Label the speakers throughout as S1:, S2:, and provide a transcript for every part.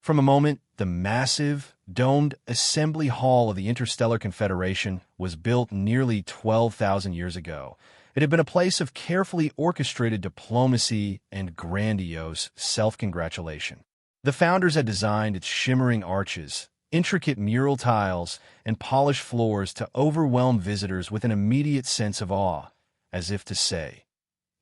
S1: From a moment, the massive, domed assembly hall of the Interstellar Confederation was built nearly 12,000 years ago. It had been a place of carefully orchestrated diplomacy and grandiose self-congratulation. The founders had designed its shimmering arches, intricate mural tiles, and polished floors to overwhelm visitors with an immediate sense of awe, as if to say,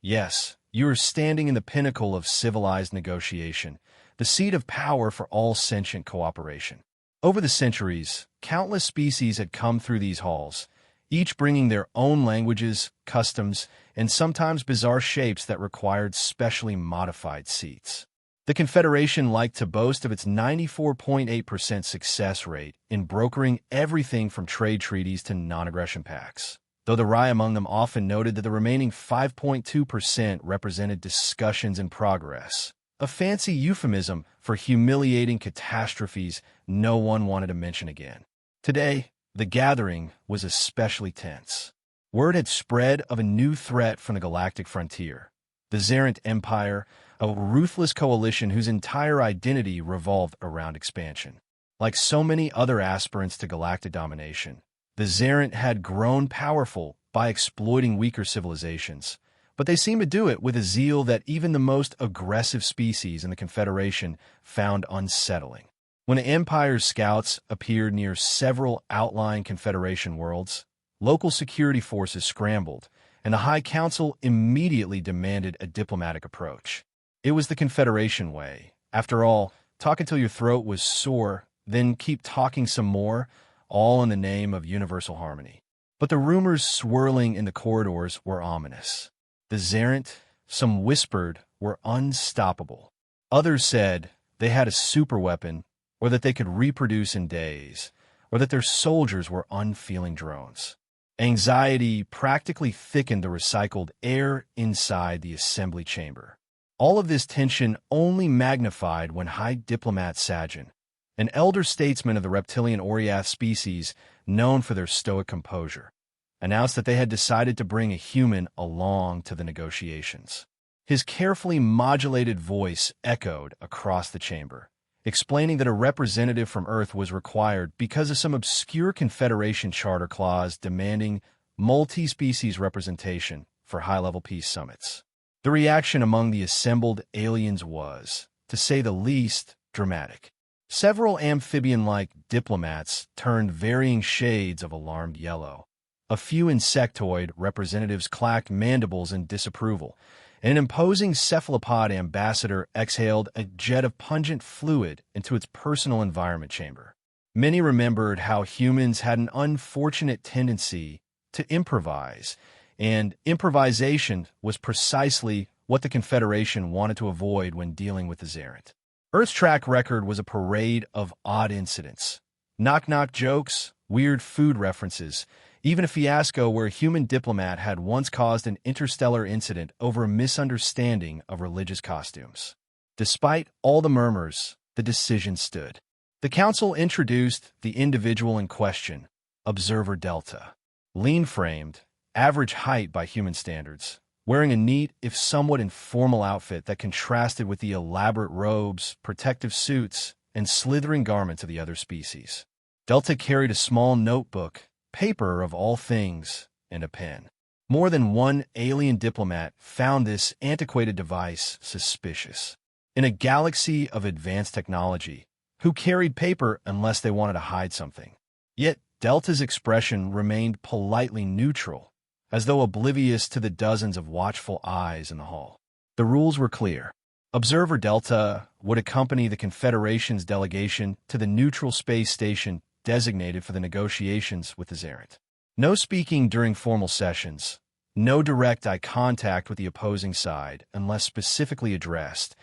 S1: "Yes, you are standing in the pinnacle of civilized negotiation, the seat of power for all sentient cooperation." Over the centuries, countless species had come through these halls, each bringing their own languages, customs, and sometimes bizarre shapes that required specially modified seats. The Confederation liked to boast of its 94.8% success rate in brokering everything from trade treaties to non-aggression pacts, though the wry among them often noted that the remaining 5.2% represented discussions in progress, a fancy euphemism for humiliating catastrophes no one wanted to mention again. Today, the gathering was especially tense. Word had spread of a new threat from the galactic frontier, the Zerent Empire, a ruthless coalition whose entire identity revolved around expansion. Like so many other aspirants to galactic domination, the Zerent had grown powerful by exploiting weaker civilizations, but they seemed to do it with a zeal that even the most aggressive species in the Confederation found unsettling. When the Empire's scouts appeared near several outlying Confederation worlds, local security forces scrambled, and the High Council immediately demanded a diplomatic approach. It was the Confederation way. After all, talk until your throat was sore, then keep talking some more, all in the name of universal harmony. But the rumors swirling in the corridors were ominous. The Zerent, some whispered, were unstoppable. Others said they had a superweapon, or that they could reproduce in days, or that their soldiers were unfeeling drones. Anxiety practically thickened the recycled air inside the assembly chamber. All of this tension only magnified when High Diplomat Sajin, an elder statesman of the reptilian Oriath species known for their stoic composure, announced that they had decided to bring a human along to the negotiations. His carefully modulated voice echoed across the chamber, explaining that a representative from Earth was required because of some obscure Confederation charter clause demanding multi-species representation for high-level peace summits. The reaction among the assembled aliens was, to say the least, dramatic. Several amphibian-like diplomats turned varying shades of alarmed yellow. A few insectoid representatives clacked mandibles in disapproval, and an imposing cephalopod ambassador exhaled a jet of pungent fluid into its personal environment chamber. Many remembered how humans had an unfortunate tendency to improvise, and improvisation was precisely what the Confederation wanted to avoid when dealing with the Zerent. Earth's track record was a parade of odd incidents. Knock-knock jokes, weird food references, even a fiasco where a human diplomat had once caused an interstellar incident over a misunderstanding of religious costumes. Despite all the murmurs, the decision stood. The Council introduced the individual in question, Observer Delta. Lean-framed, average height by human standards, wearing a neat, if somewhat informal outfit that contrasted with the elaborate robes, protective suits, and slithering garments of the other species. Delta carried a small notebook, paper of all things, and a pen. More than one alien diplomat found this antiquated device suspicious. In a galaxy of advanced technology, who carried paper unless they wanted to hide something? Yet Delta's expression remained politely neutral, as though oblivious to the dozens of watchful eyes in the hall. The rules were clear. Observer Delta would accompany the Confederation's delegation to the neutral space station designated for the negotiations with the Zerent. No speaking during formal sessions, no direct eye contact with the opposing side unless specifically addressed,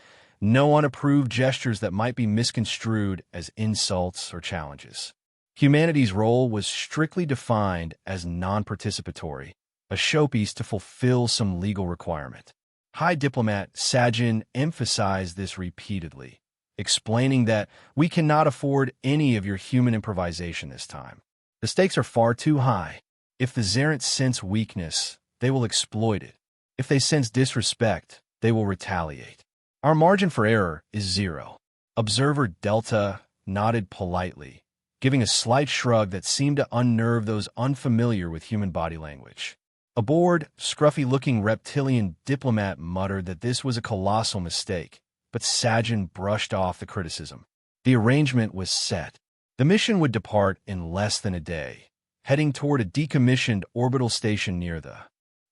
S1: no unapproved gestures that might be misconstrued as insults or challenges. Humanity's role was strictly defined as non-participatory, a showpiece to fulfill some legal requirement. High Diplomat Sajin emphasized this repeatedly, explaining that we cannot afford any of your human improvisation this time. The stakes are far too high. If the Zerent sense weakness, they will exploit it. If they sense disrespect, they will retaliate. Our margin for error is zero. Observer Delta nodded politely, giving a slight shrug that seemed to unnerve those unfamiliar with human body language. A bored, scruffy-looking reptilian diplomat muttered that this was a colossal mistake, but Sajin brushed off the criticism. The arrangement was set. The mission would depart in less than a day, heading toward a decommissioned orbital station near the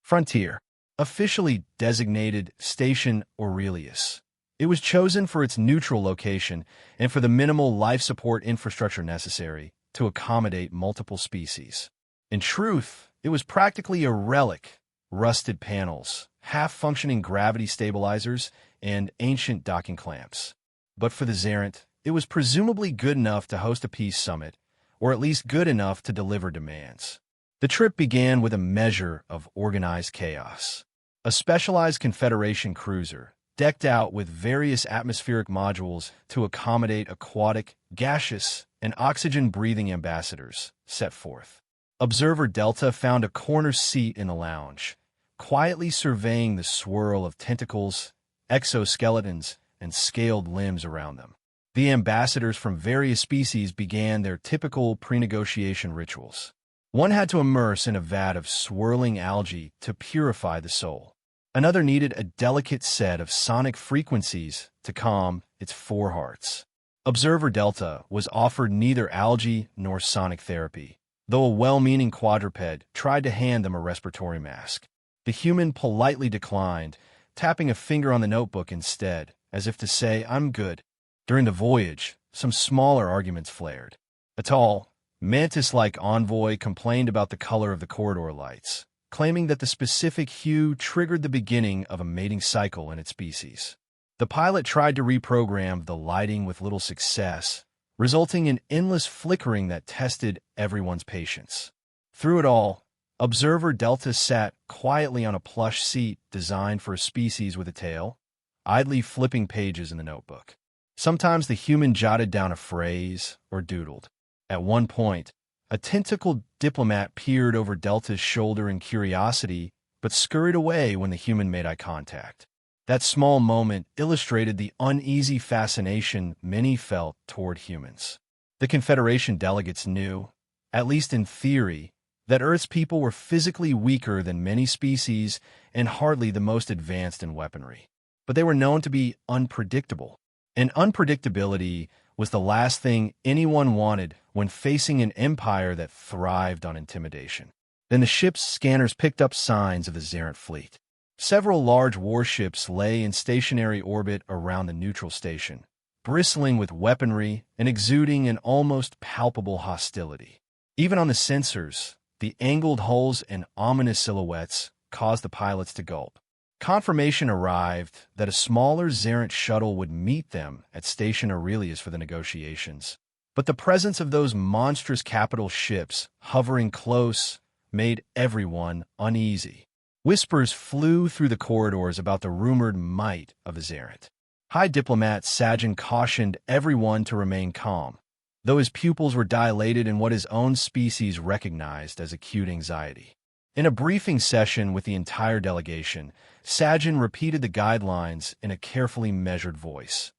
S1: frontier, officially designated Station Aurelius. It was chosen for its neutral location and for the minimal life support infrastructure necessary to accommodate multiple species. In truth, it was practically a relic: rusted panels, half-functioning gravity stabilizers, and ancient docking clamps. But for the Xerent, it was presumably good enough to host a peace summit, or at least good enough to deliver demands. The trip began with a measure of organized chaos. A specialized Confederation cruiser, decked out with various atmospheric modules to accommodate aquatic, gaseous, and oxygen-breathing ambassadors, set forth. Observer Delta found a corner seat in the lounge, quietly surveying the swirl of tentacles, exoskeletons, and scaled limbs around them. The ambassadors from various species began their typical pre-negotiation rituals. One had to immerse in a vat of swirling algae to purify the soul. Another needed a delicate set of sonic frequencies to calm its four hearts. Observer Delta was offered neither algae nor sonic therapy, though a well-meaning quadruped tried to hand them a respiratory mask. The human politely declined, tapping a finger on the notebook instead, as if to say, "I'm good." During the voyage, some smaller arguments flared. A tall, mantis-like envoy complained about the color of the corridor lights, claiming that the specific hue triggered the beginning of a mating cycle in its species. The pilot tried to reprogram the lighting with little success, resulting in endless flickering that tested everyone's patience. Through it all, Observer Delta sat quietly on a plush seat designed for a species with a tail, idly flipping pages in the notebook. Sometimes the human jotted down a phrase or doodled. At one point, a tentacled diplomat peered over Delta's shoulder in curiosity, but scurried away when the human made eye contact. That small moment illustrated the uneasy fascination many felt toward humans. The Confederation delegates knew, at least in theory, that Earth's people were physically weaker than many species and hardly the most advanced in weaponry. But they were known to be unpredictable. And unpredictability was the last thing anyone wanted when facing an empire that thrived on intimidation. Then the ship's scanners picked up signs of the Xerent fleet. Several large warships lay in stationary orbit around the neutral station, bristling with weaponry and exuding an almost palpable hostility. Even on the sensors, the angled hulls and ominous silhouettes caused the pilots to gulp. Confirmation arrived that a smaller Xerent shuttle would meet them at Station Aurelius for the negotiations. But the presence of those monstrous capital ships hovering close made everyone uneasy. Whispers flew through the corridors about the rumored might of the Xerent. High Diplomat Sajin cautioned everyone to remain calm, though his pupils were dilated in what his own species recognized as acute anxiety. In a briefing session with the entire delegation, Sajin repeated the guidelines in a carefully measured voice.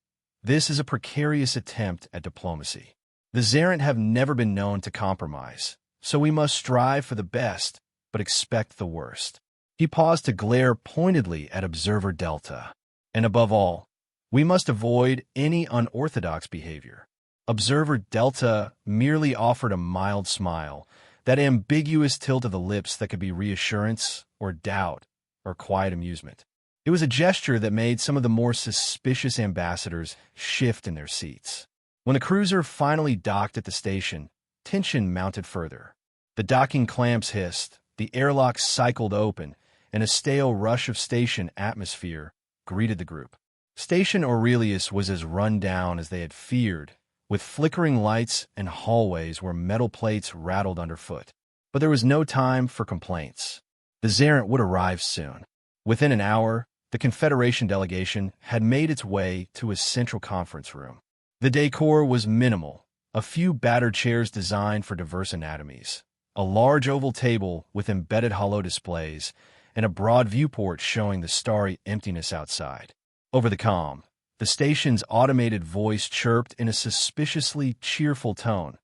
S1: This is a precarious attempt at diplomacy. The Xerent have never been known to compromise, so we must strive for the best, but expect the worst. He paused to glare pointedly at Observer Delta. And above all, we must avoid any unorthodox behavior. Observer Delta merely offered a mild smile, that ambiguous tilt of the lips that could be reassurance or doubt or quiet amusement. It was a gesture that made some of the more suspicious ambassadors shift in their seats. When the cruiser finally docked at the station, tension mounted further. The docking clamps hissed, the airlocks cycled open, and a stale rush of station atmosphere greeted the group. Station Aurelius was as run down as they had feared, with flickering lights and hallways where metal plates rattled underfoot. But there was no time for complaints. The Xerent would arrive soon. Within an hour, the Confederation delegation had made its way to a central conference room. The decor was minimal, a few battered chairs designed for diverse anatomies, a large oval table with embedded hollow displays, and a broad viewport showing the starry emptiness outside. Over the comm, The station's automated voice chirped in a suspiciously cheerful tone.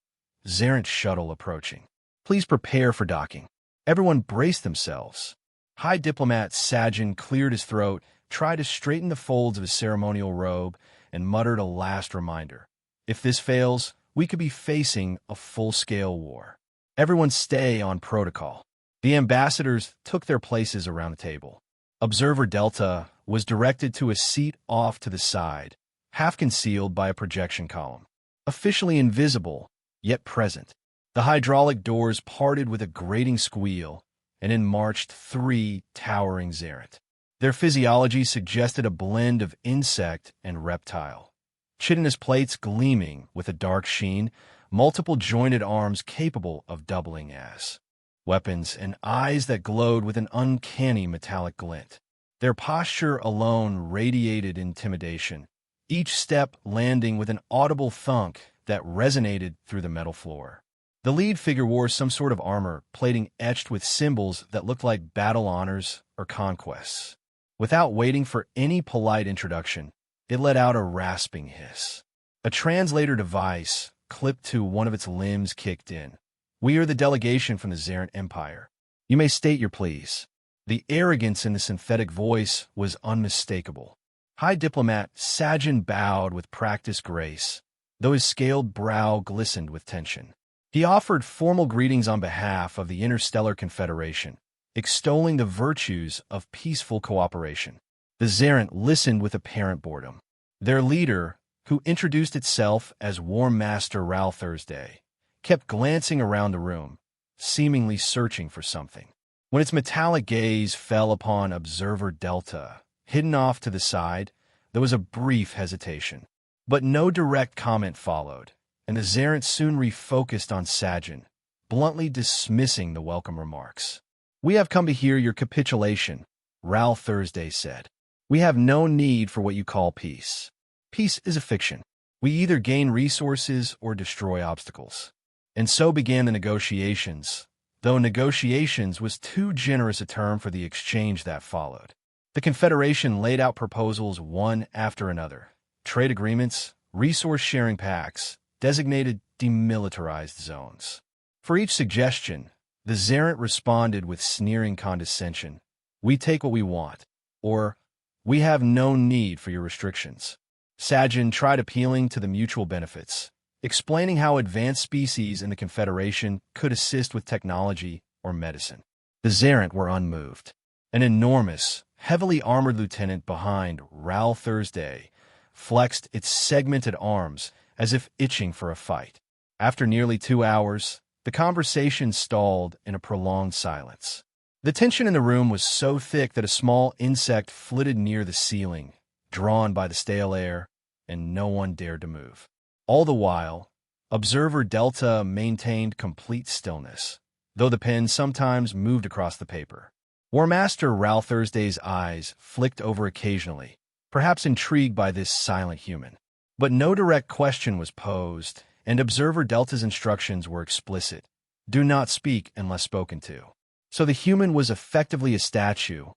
S1: Zarent shuttle approaching. Please prepare for docking. Everyone braced themselves. High Diplomat Sajin cleared his throat, tried to straighten the folds of his ceremonial robe, and muttered a last reminder. If this fails, we could be facing a full-scale war. Everyone stay on protocol. The ambassadors took their places around the table. Observer Delta was directed to a seat off to the side, half concealed by a projection column. Officially invisible, yet present. The hydraulic doors parted with a grating squeal, and in marched 3 towering Zarent. Their physiology suggested a blend of insect and reptile. Chitinous plates gleaming with a dark sheen, multiple jointed arms capable of doubling as weapons, and eyes that glowed with an uncanny metallic glint. Their posture alone radiated intimidation, each step landing with an audible thunk that resonated through the metal floor. The lead figure wore some sort of armor, plating etched with symbols that looked like battle honors or conquests. Without waiting for any polite introduction, it let out a rasping hiss. A translator device, clipped to one of its limbs, kicked in. We are the delegation from the Zarent Empire. You may state your pleas. The arrogance in the synthetic voice was unmistakable. High Diplomat Sajin bowed with practiced grace, though his scaled brow glistened with tension. He offered formal greetings on behalf of the Interstellar Confederation, extolling the virtues of peaceful cooperation. The Zarent listened with apparent boredom. Their leader, who introduced itself as War Master Ral Thursday, kept glancing around the room, seemingly searching for something. When its metallic gaze fell upon Observer Delta, hidden off to the side, there was a brief hesitation. But no direct comment followed, and the Zarent soon refocused on Sajin, bluntly dismissing the welcome remarks. We have come to hear your capitulation, Ral Thursday said. We have no need for what you call peace. Peace is a fiction. We either gain resources or destroy obstacles. And so began the negotiations, though negotiations was too generous a term for the exchange that followed. The Confederation laid out proposals one after another. Trade agreements, resource-sharing pacts, designated demilitarized zones. For each suggestion, the Zarent responded with sneering condescension. We take what we want, or we have no need for your restrictions. Sajin tried appealing to the mutual benefits, explaining how advanced species in the Confederation could assist with technology or medicine. The Zarent were unmoved. An enormous, heavily armored lieutenant behind Ral Thursday flexed its segmented arms as if itching for a fight. After nearly 2 hours, the conversation stalled in a prolonged silence. The tension in the room was so thick that a small insect flitted near the ceiling, drawn by the stale air, and no one dared to move. All the while, Observer Delta maintained complete stillness, though the pen sometimes moved across the paper. War Master Ral Thursday's eyes flicked over occasionally, perhaps intrigued by this silent human. But no direct question was posed, and Observer Delta's instructions were explicit. Do not speak unless spoken to. So the human was effectively a statue,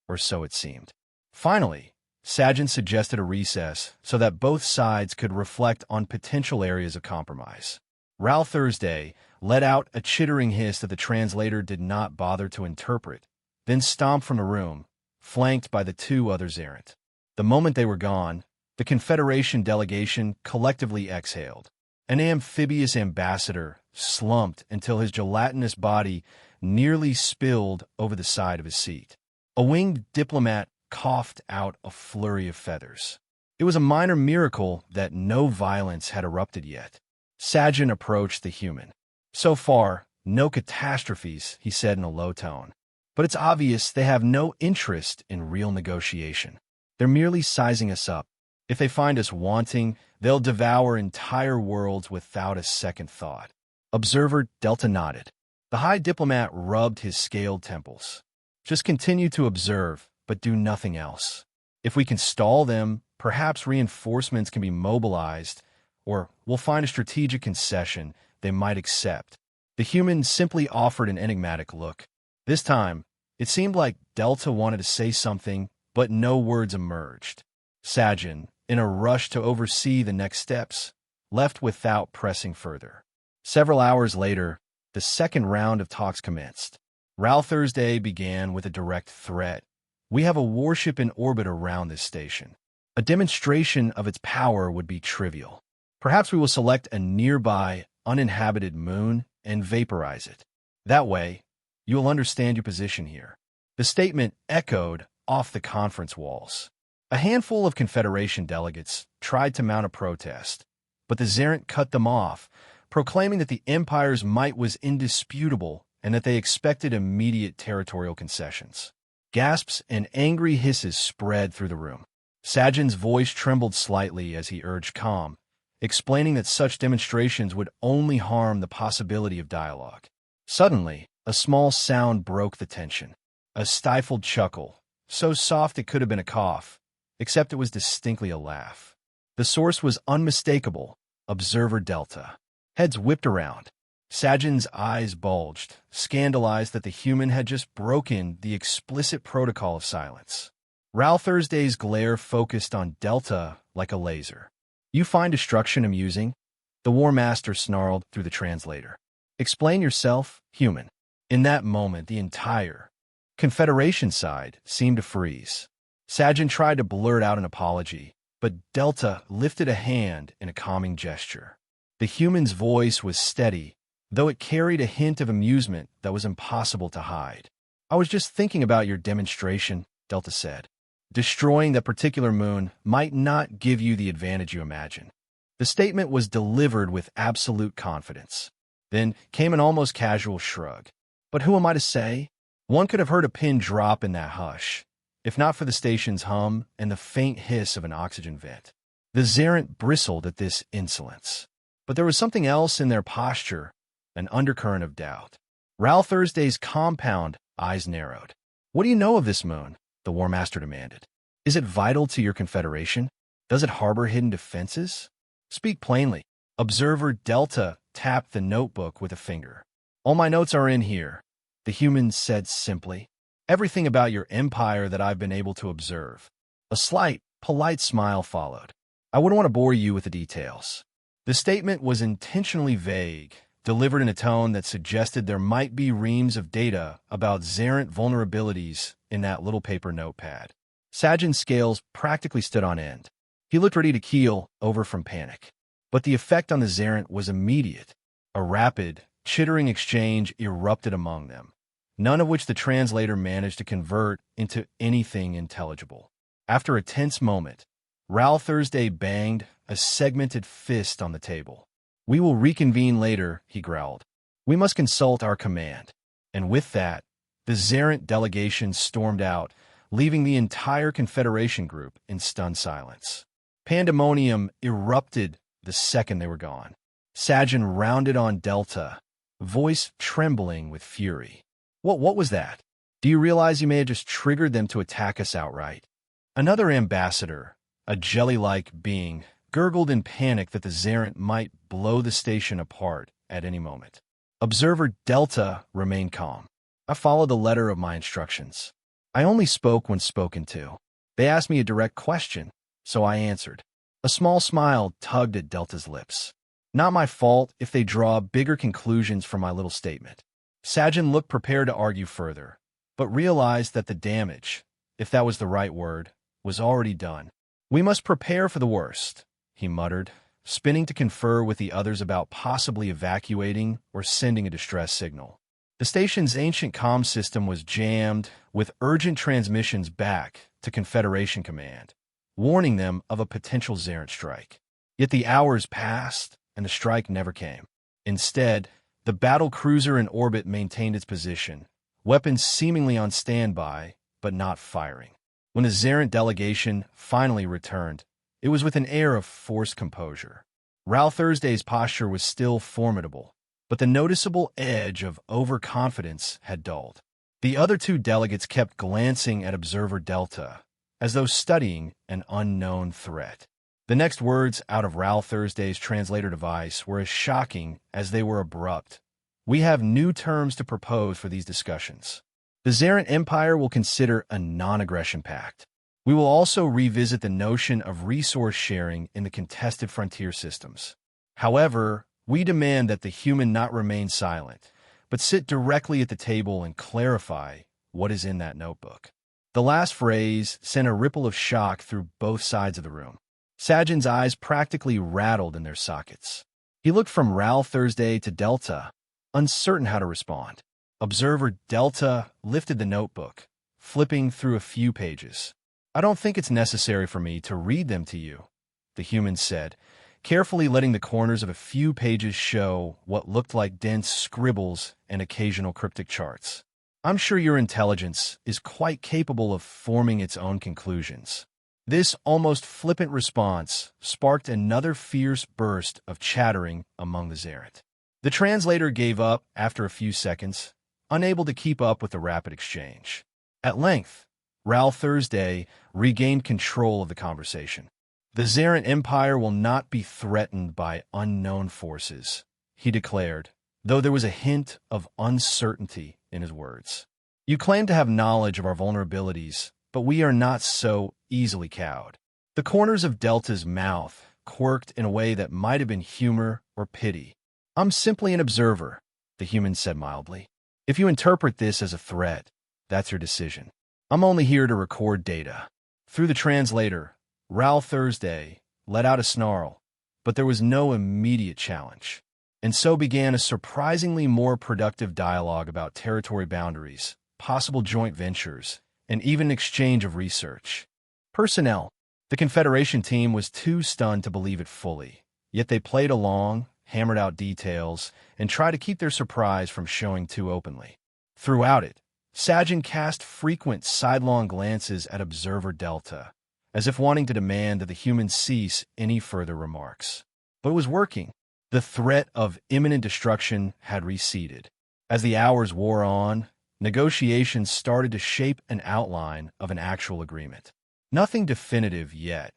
S1: or so it seemed. Finally, Sajin suggested a recess so that both sides could reflect on potential areas of compromise. Ral Thursday let out a chittering hiss that the translator did not bother to interpret, then stomped from the room, flanked by the 2 others errant. The moment they were gone, the Confederation delegation collectively exhaled. An amphibious ambassador slumped until his gelatinous body nearly spilled over the side of his seat. A winged diplomat coughed out a flurry of feathers. It was a minor miracle that no violence had erupted yet. Sajin approached the human. So far, no catastrophes, he said in a low tone. But it's obvious they have no interest in real negotiation. They're merely sizing us up. If they find us wanting, they'll devour entire worlds without a second thought. Observer Delta nodded. The High Diplomat rubbed his scaled temples. Just continue to observe, but do nothing else. If we can stall them, perhaps reinforcements can be mobilized, or we'll find a strategic concession they might accept. The human simply offered an enigmatic look. This time, it seemed like Delta wanted to say something, but no words emerged. Sajin, in a rush to oversee the next steps, left without pressing further. Several hours later, the second round of talks commenced. Ral Thursday began with a direct threat. We have a warship in orbit around this station. A demonstration of its power would be trivial. Perhaps we will select a nearby, uninhabited moon and vaporize it. That way, you will understand your position here. The statement echoed off the conference walls. A handful of Confederation delegates tried to mount a protest, but the Zerent cut them off, proclaiming that the Empire's might was indisputable and that they expected immediate territorial concessions. Gasps and angry hisses spread through the room. Sajin's voice trembled slightly as he urged calm, explaining that such demonstrations would only harm the possibility of dialogue. Suddenly, a small sound broke the tension. A stifled chuckle, so soft it could have been a cough, except it was distinctly a laugh. The source was unmistakable, Observer Delta. Heads whipped around. Sajin's eyes bulged, scandalized that the human had just broken the explicit protocol of silence. Ral Thursday's glare focused on Delta like a laser. You find destruction amusing? The War Master snarled through the translator. Explain yourself, human. In that moment, the entire Confederation side seemed to freeze. Sajin tried to blurt out an apology, but Delta lifted a hand in a calming gesture. The human's voice was steady, though it carried a hint of amusement that was impossible to hide. I was just thinking about your demonstration, Delta said. Destroying that particular moon might not give you the advantage you imagine. The statement was delivered with absolute confidence. Then came an almost casual shrug. But who am I to say? One could have heard a pin drop in that hush, if not for the station's hum and the faint hiss of an oxygen vent. The Zerent bristled at this insolence. But there was something else in their posture, an undercurrent of doubt. Ral Thursday's compound eyes narrowed. What do you know of this moon? The War Master demanded. Is it vital to your Confederation? Does it harbor hidden defenses? Speak plainly. Observer Delta tapped the notebook with a finger. All my notes are in here, the human said simply. Everything about your empire that I've been able to observe. A slight, polite smile followed. I wouldn't want to bore you with the details. The statement was intentionally vague, delivered in a tone that suggested there might be reams of data about Zerent vulnerabilities in that little paper notepad. Sajin's scales practically stood on end. He looked ready to keel over from panic. But the effect on the Zerent was immediate. A rapid, chittering exchange erupted among them, none of which the translator managed to convert into anything intelligible. After a tense moment, Ral Thursday banged a segmented fist on the table. We will reconvene later, he growled. We must consult our command. And with that, the Zerent delegation stormed out, leaving the entire Confederation group in stunned silence. Pandemonium erupted the second they were gone. Sajin rounded on Delta, voice trembling with fury. What was that? Do you realize you may have just triggered them to attack us outright? Another ambassador, a jelly-like being, gurgled in panic that the Zerent might blow the station apart at any moment. Observer Delta remained calm. I followed the letter of my instructions. I only spoke when spoken to. They asked me a direct question, so I answered. A small smile tugged at Delta's lips. Not my fault if they draw bigger conclusions from my little statement. Sajin looked prepared to argue further, but realized that the damage, if that was the right word, was already done. We must prepare for the worst, he muttered, spinning to confer with the others about possibly evacuating or sending a distress signal. The station's ancient comm system was jammed with urgent transmissions back to Confederation Command, warning them of a potential Zerent strike. Yet the hours passed, and the strike never came. Instead, the battle cruiser in orbit maintained its position, weapons seemingly on standby, but not firing. When the Zerent delegation finally returned, it was with an air of forced composure. Ral Thursday's posture was still formidable, but the noticeable edge of overconfidence had dulled. The other two delegates kept glancing at Observer Delta, as though studying an unknown threat. The next words out of Ral Thursday's translator device were as shocking as they were abrupt. We have new terms to propose for these discussions. The Zerent Empire will consider a non-aggression pact. We will also revisit the notion of resource sharing in the contested frontier systems. However, we demand that the human not remain silent, but sit directly at the table and clarify what is in that notebook. The last phrase sent a ripple of shock through both sides of the room. Sajin's eyes practically rattled in their sockets. He looked from Ral Thursday to Delta, uncertain how to respond. Observer Delta lifted the notebook, flipping through a few pages. "I don't think it's necessary for me to read them to you," the human said, carefully letting the corners of a few pages show what looked like dense scribbles and occasional cryptic charts. "I'm sure your intelligence is quite capable of forming its own conclusions." This almost flippant response sparked another fierce burst of chattering among the Zerent. The translator gave up after a few seconds, unable to keep up with the rapid exchange. At length, Ral Thursday regained control of the conversation. "The Zerent Empire will not be threatened by unknown forces," he declared, though there was a hint of uncertainty in his words. "You claim to have knowledge of our vulnerabilities, but we are not so easily cowed." The corners of Delta's mouth quirked in a way that might have been humor or pity. "I'm simply an observer," the human said mildly. "If you interpret this as a threat, that's your decision. I'm only here to record data." Through the translator, Ral Thursday let out a snarl, but there was no immediate challenge. And so began a surprisingly more productive dialogue about territory boundaries, possible joint ventures, and even exchange of research. Personnel. The Confederation team was too stunned to believe it fully, yet they played along, hammered out details, and tried to keep their surprise from showing too openly. Throughout it, Sajin cast frequent sidelong glances at Observer Delta, as if wanting to demand that the human cease any further remarks. But it was working. The threat of imminent destruction had receded. As the hours wore on, negotiations started to shape an outline of an actual agreement. Nothing definitive yet.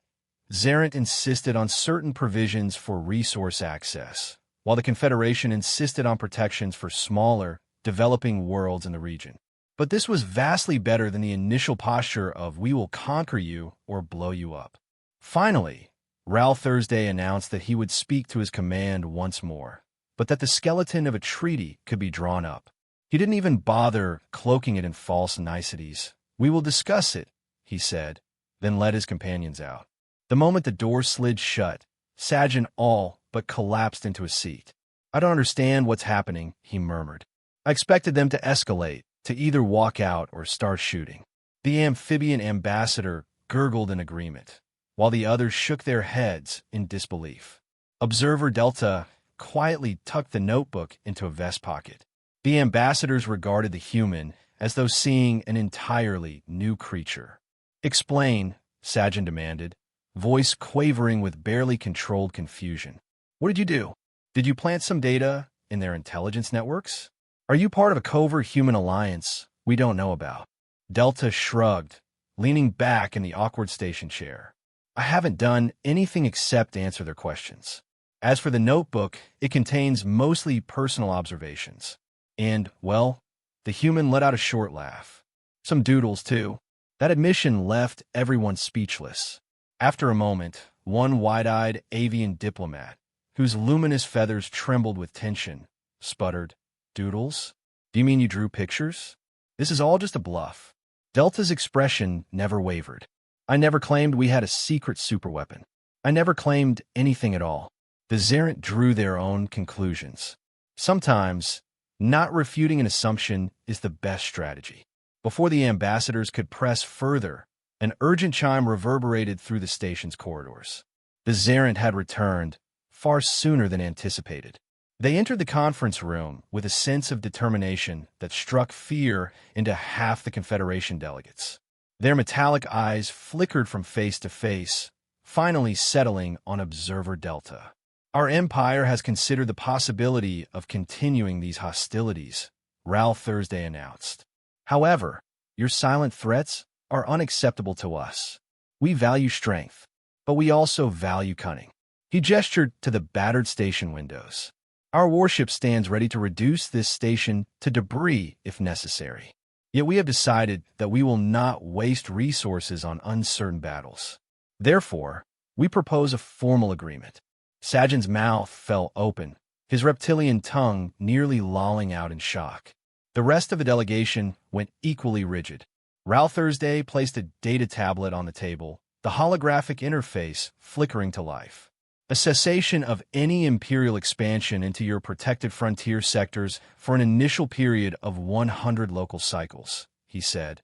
S1: Zerent insisted on certain provisions for resource access, while the Confederation insisted on protections for smaller, developing worlds in the region. But this was vastly better than the initial posture of "we will conquer you or blow you up." Finally, Ral Thursday announced that he would speak to his command once more, but that the skeleton of a treaty could be drawn up. He didn't even bother cloaking it in false niceties. "We will discuss it," he said, then led his companions out. The moment the door slid shut, Sajin all but collapsed into a seat. "I don't understand what's happening," he murmured. "I expected them to escalate, to either walk out or start shooting." The amphibian ambassador gurgled in agreement, while the others shook their heads in disbelief. Observer Delta quietly tucked the notebook into a vest pocket. The ambassadors regarded the human as though seeing an entirely new creature. "Explain," Sajin demanded, voice quavering with barely controlled confusion. "What did you do? Did you plant some data in their intelligence networks? Are you part of a covert human alliance we don't know about?" Delta shrugged, leaning back in the awkward station chair. "I haven't done anything except answer their questions. As for the notebook, it contains mostly personal observations. And, well," the human let out a short laugh. "Some doodles, too." That admission left everyone speechless. After a moment, one wide-eyed avian diplomat, whose luminous feathers trembled with tension, sputtered, "Doodles? Do you mean you drew pictures? This is all just a bluff." Delta's expression never wavered. "I never claimed we had a secret superweapon. I never claimed anything at all." The Zerent drew their own conclusions. Sometimes, not refuting an assumption is the best strategy. Before the ambassadors could press further, an urgent chime reverberated through the station's corridors. The Zerent had returned far sooner than anticipated. They entered the conference room with a sense of determination that struck fear into half the Confederation delegates. Their metallic eyes flickered from face to face, finally settling on Observer Delta. "Our empire has considered the possibility of continuing these hostilities," Ral Thursday announced. "However, your silent threats are unacceptable to us. We value strength, but we also value cunning." He gestured to the battered station windows. "Our warship stands ready to reduce this station to debris if necessary." Yet we have decided that we will not waste resources on uncertain battles. Therefore, we propose a formal agreement. Sajan's mouth fell open, his reptilian tongue nearly lolling out in shock. The rest of the delegation went equally rigid. Ralph Thursday placed a data tablet on the table, the holographic interface flickering to life. A cessation of any imperial expansion into your protected frontier sectors for an initial period of 100 local cycles, he said,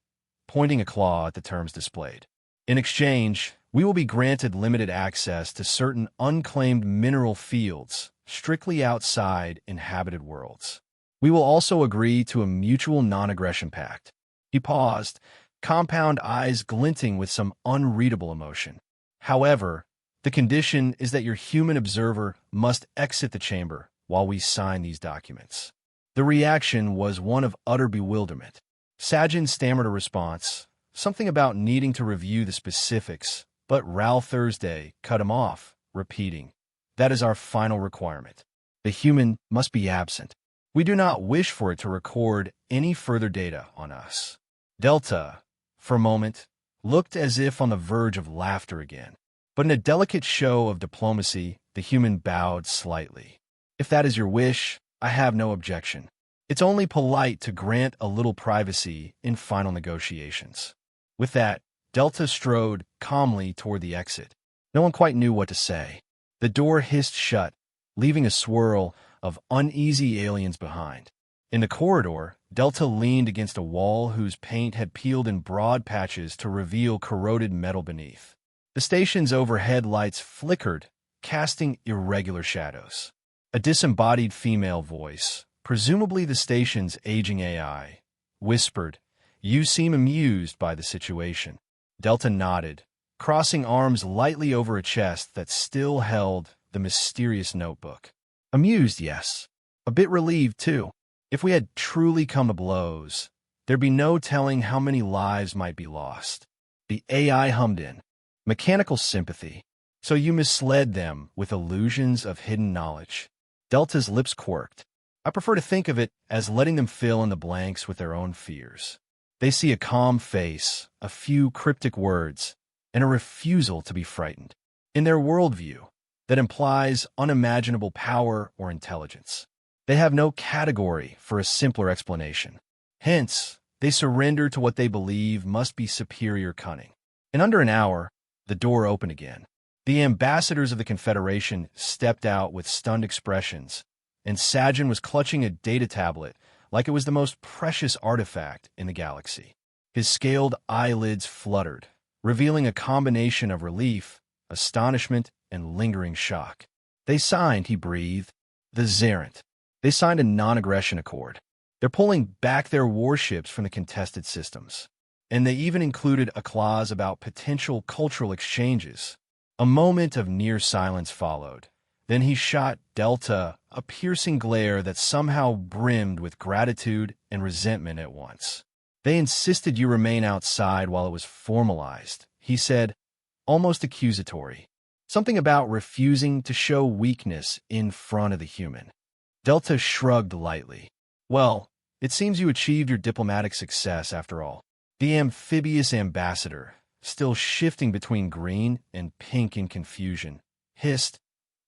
S1: pointing a claw at the terms displayed. In exchange, we will be granted limited access to certain unclaimed mineral fields strictly outside inhabited worlds. We will also agree to a mutual non-aggression pact. He paused, compound eyes glinting with some unreadable emotion. However, the condition is that your human observer must exit the chamber while we sign these documents. The reaction was one of utter bewilderment. Sajan stammered a response, something about needing to review the specifics, but Ralph Thursday cut him off, repeating, "That is our final requirement. The human must be absent. We do not wish for it to record any further data on us." Delta, for a moment, looked as if on the verge of laughter again. But in a delicate show of diplomacy, the human bowed slightly. "If that is your wish, I have no objection. It's only polite to grant a little privacy in final negotiations." With that, Delta strode calmly toward the exit. No one quite knew what to say. The door hissed shut, leaving a swirl of uneasy aliens behind. In the corridor, Delta leaned against a wall whose paint had peeled in broad patches to reveal corroded metal beneath. The station's overhead lights flickered, casting irregular shadows. A disembodied female voice, presumably the station's aging AI, whispered, "You seem amused by the situation." Delta nodded, crossing arms lightly over a chest that still held the mysterious notebook. "Amused, yes. A bit relieved, too. If we had truly come to blows, there'd be no telling how many lives might be lost." The AI hummed in. "Mechanical sympathy. So you misled them with illusions of hidden knowledge." Delta's lips quirked. "I prefer to think of it as letting them fill in the blanks with their own fears. They see a calm face, a few cryptic words, and a refusal to be frightened. In their worldview, that implies unimaginable power or intelligence. They have no category for a simpler explanation. Hence, they surrender to what they believe must be superior cunning." In under an hour, the door opened again. The ambassadors of the Confederation stepped out with stunned expressions, and Sajan was clutching a data tablet like it was the most precious artifact in the galaxy. His scaled eyelids fluttered, revealing a combination of relief, astonishment, and lingering shock. "They signed," he breathed, "the Zerent. They signed a non-aggression accord. They're pulling back their warships from the contested systems. And they even included a clause about potential cultural exchanges." A moment of near silence followed. Then he shot Delta a piercing glare that somehow brimmed with gratitude and resentment at once. "They insisted you remain outside while it was formalized," he said, almost accusatory. "Something about refusing to show weakness in front of the human." Delta shrugged lightly. "Well, it seems you achieved your diplomatic success after all." The amphibious ambassador, still shifting between green and pink in confusion, hissed,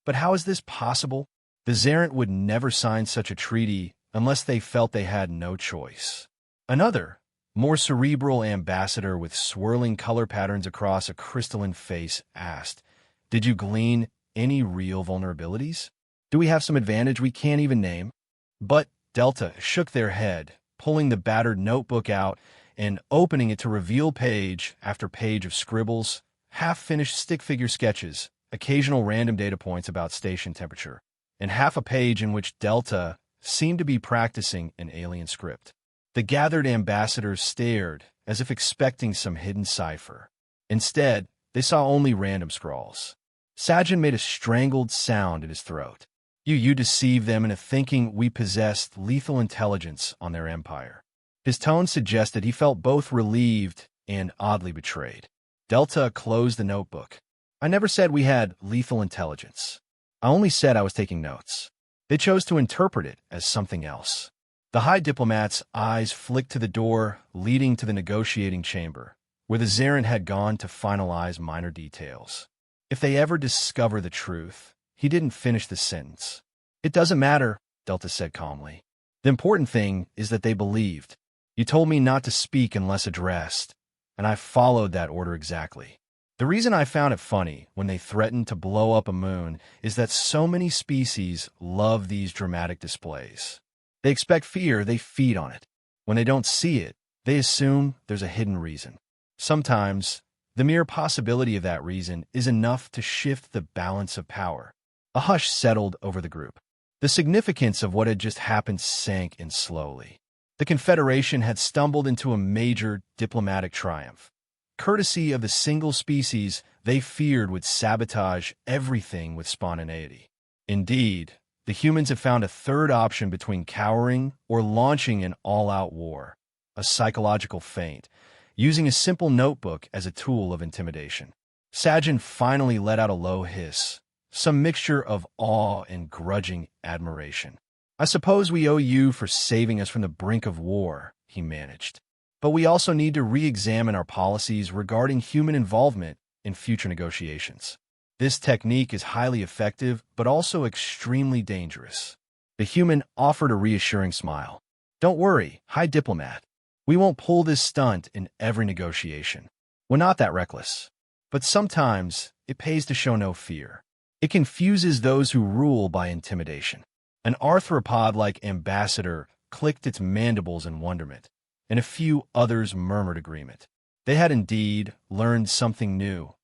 S1: "But how is this possible? The Zerent would never sign such a treaty unless they felt they had no choice." Another, more cerebral ambassador with swirling color patterns across a crystalline face asked, "Did you glean any real vulnerabilities? Do we have some advantage we can't even name?" But Delta shook their head, pulling the battered notebook out and opening it to reveal page after page of scribbles, half-finished stick figure sketches, occasional random data points about station temperature, and half a page in which Delta seemed to be practicing an alien script. The gathered ambassadors stared, as if expecting some hidden cipher. Instead, they saw only random scrawls. Sajan made a strangled sound in his throat. You deceived them into thinking we possessed lethal intelligence on their empire." His tone suggested he felt both relieved and oddly betrayed. Delta closed the notebook. "I never said we had lethal intelligence. I only said I was taking notes. They chose to interpret it as something else." The High Diplomat's eyes flicked to the door leading to the negotiating chamber, where the Zarin had gone to finalize minor details. If they ever discover the truth, he didn't finish the sentence. It doesn't matter, Delta said calmly. The important thing is that they believed. You told me not to speak unless addressed, and I followed that order exactly. The reason I found it funny when they threatened to blow up a moon is that so many species love these dramatic displays. They expect fear, they feed on it. When they don't see it, they assume there's a hidden reason. Sometimes, the mere possibility of that reason is enough to shift the balance of power. A hush settled over the group. The significance of what had just happened sank in slowly. The Confederation had stumbled into a major diplomatic triumph. Courtesy of the single species they feared would sabotage everything with spontaneity. Indeed, the humans had found a third option between cowering or launching an all-out war, a psychological feint, using a simple notebook as a tool of intimidation. Sajin finally let out a low hiss, some mixture of awe and grudging admiration. I suppose we owe you for saving us from the brink of war, he managed. But we also need to re-examine our policies regarding human involvement in future negotiations. This technique is highly effective, but also extremely dangerous. The human offered a reassuring smile. Don't worry, High Diplomat. We won't pull this stunt in every negotiation. We're not that reckless. But sometimes it pays to show no fear. It confuses those who rule by intimidation. An arthropod-like ambassador clicked its mandibles in wonderment, and a few others murmured agreement. They had indeed learned something new.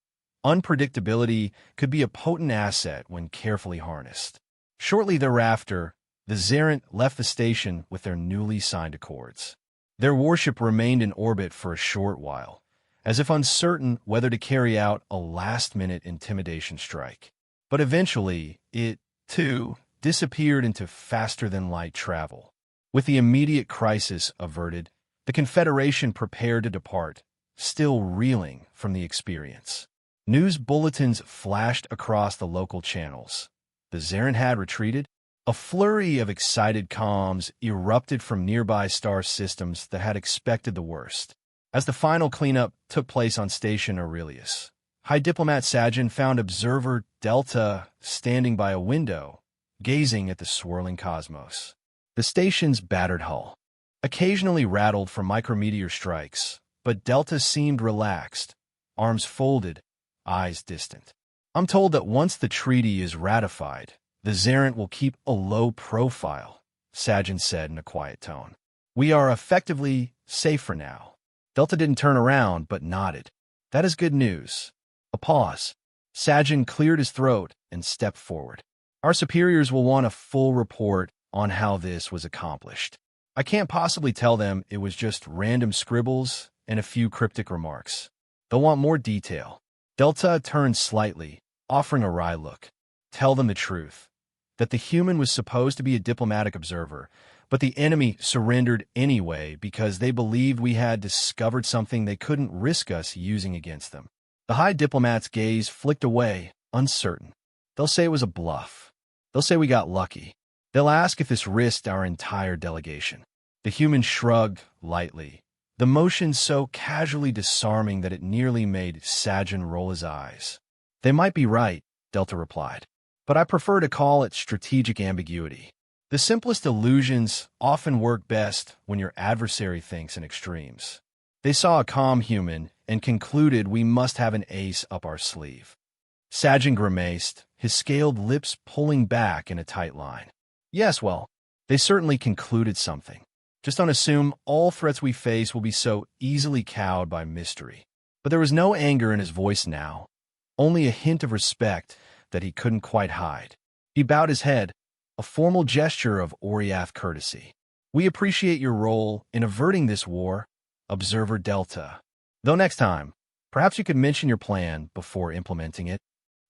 S1: Unpredictability could be a potent asset when carefully harnessed. Shortly thereafter, the Zarin left the station with their newly signed accords. Their warship remained in orbit for a short while, as if uncertain whether to carry out a last-minute intimidation strike. But eventually, it, too, disappeared into faster-than-light travel. With the immediate crisis averted, the Confederation prepared to depart, still reeling from the experience. News bulletins flashed across the local channels. The Zarin had retreated. A flurry of excited comms erupted from nearby star systems that had expected the worst. As the final cleanup took place on Station Aurelius, High Diplomat Sajin found Observer Delta standing by a window, gazing at the swirling cosmos. The station's battered hull occasionally rattled from micrometeor strikes, but Delta seemed relaxed, arms folded, eyes distant. I'm told that once the treaty is ratified, the Zarin will keep a low profile, Sajin said in a quiet tone. We are effectively safe for now. Delta didn't turn around, but nodded. That is good news. A pause. Sajin cleared his throat and stepped forward. Our superiors will want a full report on how this was accomplished. I can't possibly tell them it was just random scribbles and a few cryptic remarks. They'll want more detail. Delta turned slightly, offering a wry look. Tell them the truth, that the human was supposed to be a diplomatic observer, but the enemy surrendered anyway because they believed we had discovered something they couldn't risk us using against them. The High Diplomat's gaze flicked away, uncertain. They'll say it was a bluff. They'll say we got lucky. They'll ask if this risked our entire delegation. The human shrugged lightly, the motion so casually disarming that it nearly made Sajin roll his eyes. They might be right, Delta replied, but I prefer to call it strategic ambiguity. The simplest illusions often work best when your adversary thinks in extremes. They saw a calm human and concluded we must have an ace up our sleeve. Sajin grimaced, his scaled lips pulling back in a tight line. Yes, well, they certainly concluded something. Just don't assume all threats we face will be so easily cowed by mystery. But there was no anger in his voice now, only a hint of respect that he couldn't quite hide. He bowed his head, a formal gesture of Oriath courtesy. We appreciate your role in averting this war, Observer Delta. Though next time, perhaps you could mention your plan before implementing it.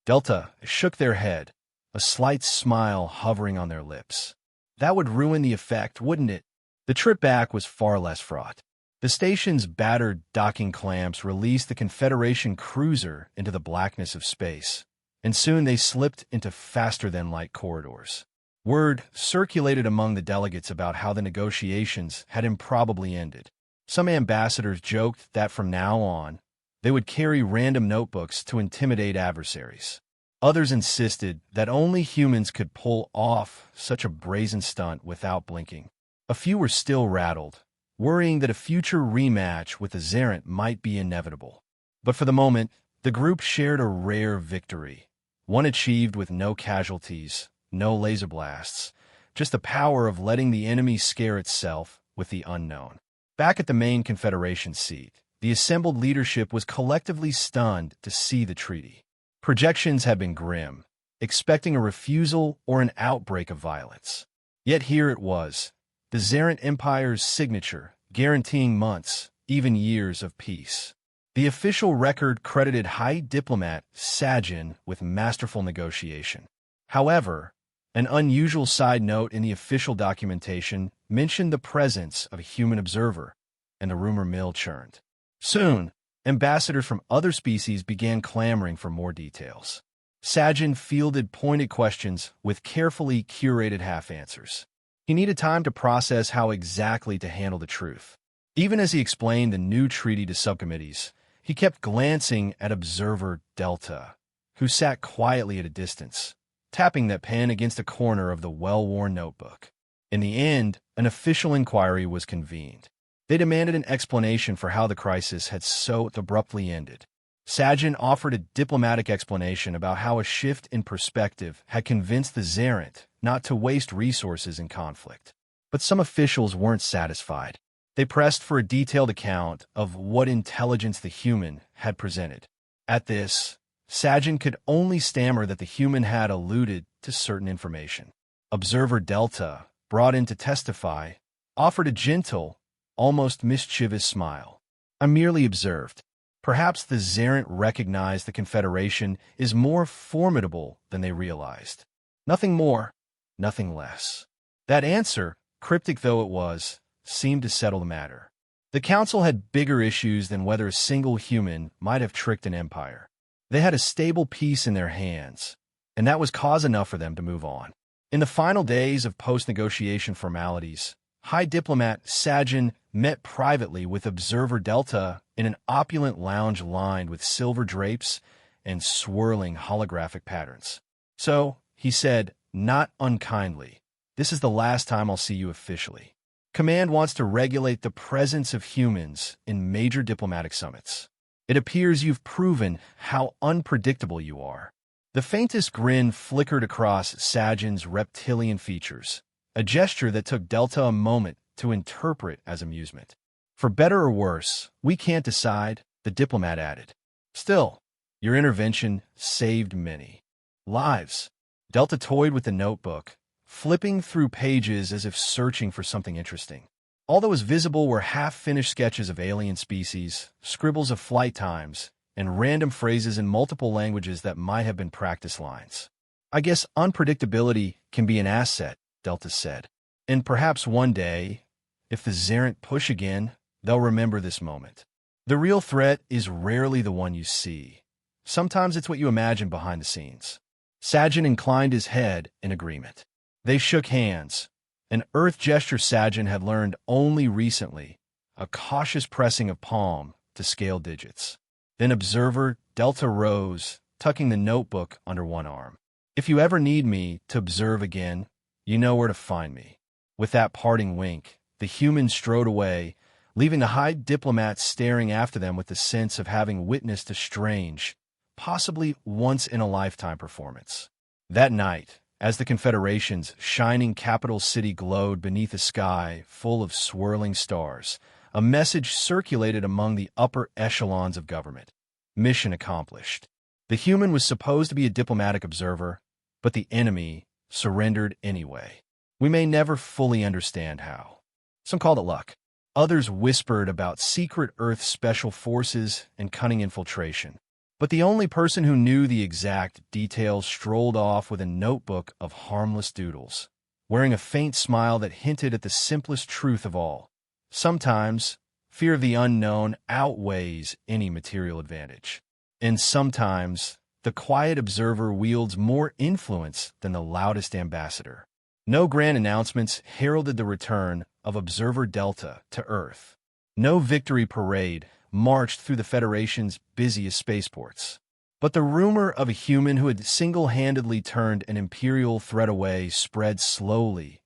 S1: Delta shook their head, a slight smile hovering on their lips. That would ruin the effect, wouldn't it? The trip back was far less fraught. The station's battered docking clamps released the Confederation cruiser into the blackness of space, and soon they slipped into faster-than-light corridors. Word circulated among the delegates about how the negotiations had improbably ended. Some ambassadors joked that from now on, they would carry random notebooks to intimidate adversaries. Others insisted that only humans could pull off such a brazen stunt without blinking. A few were still rattled, worrying that a future rematch with the Zerent might be inevitable. But for the moment, the group shared a rare victory, one achieved with no casualties, no laser blasts, just the power of letting the enemy scare itself with the unknown. Back at the main Confederation seat, the assembled leadership was collectively stunned to see the treaty. Projections had been grim, expecting a refusal or an outbreak of violence. Yet here it was, the Zerent Empire's signature, guaranteeing months, even years of peace. The official record credited High Diplomat Sajin with masterful negotiation. However, an unusual side note in the official documentation mentioned the presence of a human observer, and the rumor mill churned. Soon, ambassadors from other species began clamoring for more details. Sajin fielded pointed questions with carefully curated half-answers. He needed time to process how exactly to handle the truth. Even as he explained the new treaty to subcommittees, he kept glancing at Observer Delta, who sat quietly at a distance, tapping that pen against a corner of the well-worn notebook. In the end, an official inquiry was convened. They demanded an explanation for how the crisis had so abruptly ended. Sajin offered a diplomatic explanation about how a shift in perspective had convinced the Zerent not to waste resources in conflict. But some officials weren't satisfied. They pressed for a detailed account of what intelligence the human had presented. At this, Sajin could only stammer that the human had alluded to certain information. Observer Delta, brought in to testify, offered a gentle, almost mischievous smile. "I merely observed. Perhaps the Zerent recognized the Confederation is more formidable than they realized. Nothing more, nothing less." That answer, cryptic though it was, seemed to settle the matter. The Council had bigger issues than whether a single human might have tricked an empire. They had a stable peace in their hands, and that was cause enough for them to move on. In the final days of post-negotiation formalities, High Diplomat Sajin met privately with Observer Delta in an opulent lounge lined with silver drapes and swirling holographic patterns. "So," he said, not unkindly, "this is the last time I'll see you officially. Command wants to regulate the presence of humans in major diplomatic summits. It appears you've proven how unpredictable you are." The faintest grin flickered across Sajin's reptilian features, a gesture that took Delta a moment to interpret as amusement. "For better or worse, we can't decide," the diplomat added. "Still, your intervention saved many lives." Delta toyed with the notebook, flipping through pages as if searching for something interesting. All that was visible were half-finished sketches of alien species, scribbles of flight times, and random phrases in multiple languages that might have been practice lines. "I guess unpredictability can be an asset," Delta said. "And perhaps one day, if the Zerent push again, they'll remember this moment. The real threat is rarely the one you see. Sometimes it's what you imagine behind the scenes." Sajin inclined his head in agreement. They shook hands, an earth gesture Sajin had learned only recently, a cautious pressing of palm to scale digits. Then Observer Delta rose, tucking the notebook under one arm. "If you ever need me to observe again, you know where to find me." With that parting wink, the humans strode away, leaving the High Diplomat staring after them with the sense of having witnessed a strange, possibly once-in-a-lifetime performance. That night, as the Confederation's shining capital city glowed beneath a sky full of swirling stars, a message circulated among the upper echelons of government. Mission accomplished. The human was supposed to be a diplomatic observer, but the enemy surrendered anyway. We may never fully understand how. Some called it luck. Others whispered about secret Earth special forces and cunning infiltration. But the only person who knew the exact details strolled off with a notebook of harmless doodles, wearing a faint smile that hinted at the simplest truth of all. Sometimes, fear of the unknown outweighs any material advantage. And sometimes, the quiet observer wields more influence than the loudest ambassador. No grand announcements heralded the return of Observer Delta to Earth. No victory parade marched through the Federation's busiest spaceports. But the rumor of a human who had single-handedly turned an Imperial threat away spread slowly,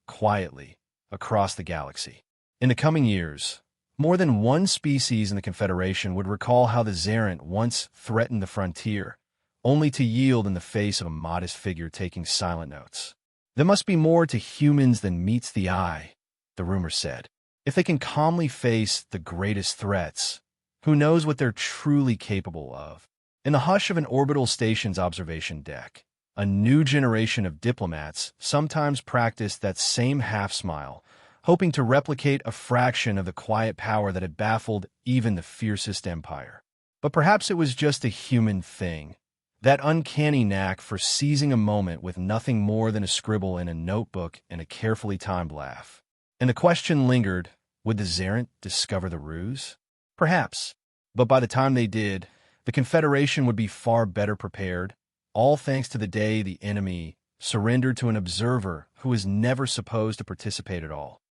S1: quietly, across the galaxy. In the coming years, more than one species in the Confederation would recall how the Xerent once threatened the frontier, only to yield in the face of a modest figure taking silent notes. There must be more to humans than meets the eye, the rumor said. If they can calmly face the greatest threats, who knows what they're truly capable of? In the hush of an orbital station's observation deck, a new generation of diplomats sometimes practiced that same half-smile, hoping to replicate a fraction of the quiet power that had baffled even the fiercest empire. But perhaps it was just a human thing, that uncanny knack for seizing a moment with nothing more than a scribble in a notebook and a carefully timed laugh. And the question lingered, would the Xerent discover the ruse? Perhaps. But by the time they did, the Confederation would be far better prepared, all thanks to the day the enemy surrendered to an observer who was never supposed to participate at all.